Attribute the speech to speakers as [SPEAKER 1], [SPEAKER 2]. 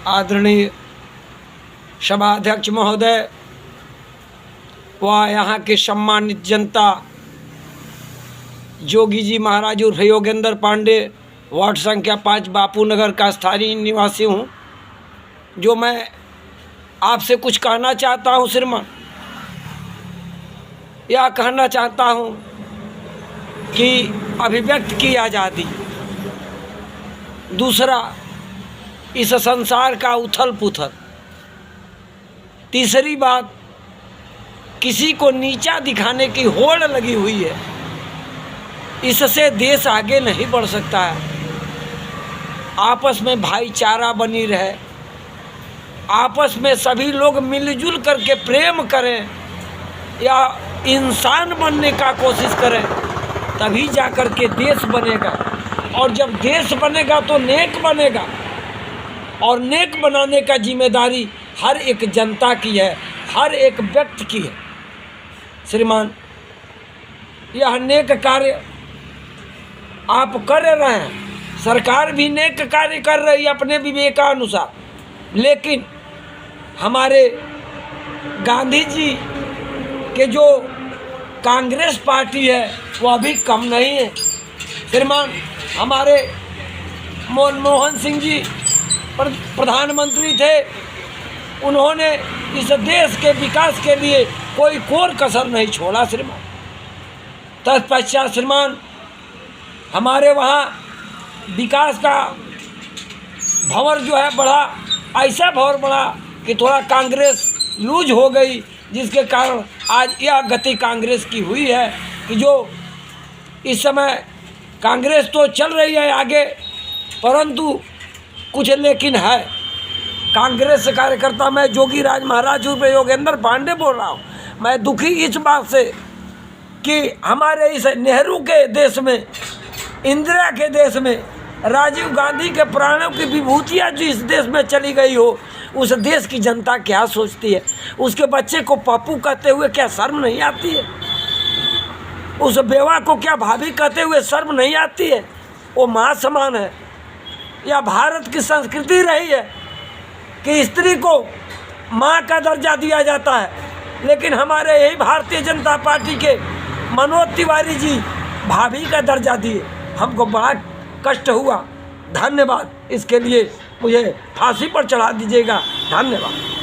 [SPEAKER 1] आदरणीय सभाध्यक्ष महोदय व यहाँ के सम्मानित जनता, जोगी जी महाराज उर्फ योगेंद्र पांडे, वार्ड संख्या 5 बापू नगर का स्थानीय निवासी हूँ। जो मैं आपसे कुछ कहना चाहता हूँ श्रीमान, यह कहना चाहता हूँ कि अभिव्यक्त की आज़ादी, दूसरा इस संसार का उथल पुथल, तीसरी बात किसी को नीचा दिखाने की होड़ लगी हुई है। इससे देश आगे नहीं बढ़ सकता है। आपस में भाईचारा बनी रहे, आपस में सभी लोग मिलजुल करके प्रेम करें या इंसान बनने का कोशिश करें, तभी जा कर के देश बनेगा। और जब देश बनेगा तो नेक बनेगा, और नेक बनाने का जिम्मेदारी हर एक जनता की है, हर एक व्यक्ति की है। श्रीमान, यह नेक कार्य आप कर रहे हैं, सरकार भी नेक कार्य कर रही है अपने विवेकानुसार, लेकिन हमारे गांधी जी के जो कांग्रेस पार्टी है वह भी कम नहीं है। श्रीमान, हमारे मनमोहन सिंह जी प्रधानमंत्री थे, उन्होंने इस देश के विकास के लिए कोई कोर कसर नहीं छोड़ा श्रीमान। तत्पश्चात श्रीमान, हमारे वहाँ विकास का भंवर जो है बढ़ा, ऐसा भंवर बढ़ा कि थोड़ा कांग्रेस लूज हो गई, जिसके कारण आज यह गति कांग्रेस की हुई है कि जो इस समय कांग्रेस तो चल रही है आगे, परंतु कुछ लेकिन है। कांग्रेस कार्यकर्ता मैं जोगी राज महाराज उर्फ योगेंद्र पांडे बोल रहा हूँ। मैं दुखी इस बात से कि हमारे इस नेहरू के देश में, इंदिरा के देश में, राजीव गांधी के प्राणों की विभूतियाँ जो इस देश में चली गई हो, उस देश की जनता क्या सोचती है? उसके बच्चे को पप्पू कहते हुए क्या शर्म नहीं आती है? उस बेवा को क्या भाभी कहते हुए शर्म नहीं आती है? वो माँ समान है। या भारत की संस्कृति रही है कि स्त्री को माँ का दर्जा दिया जाता है, लेकिन हमारे यही भारतीय जनता पार्टी के मनोज तिवारी जी भाभी का दर्जा दिए। हमको बड़ा कष्ट हुआ। धन्यवाद। इसके लिए मुझे फांसी पर चढ़ा दीजिएगा। धन्यवाद।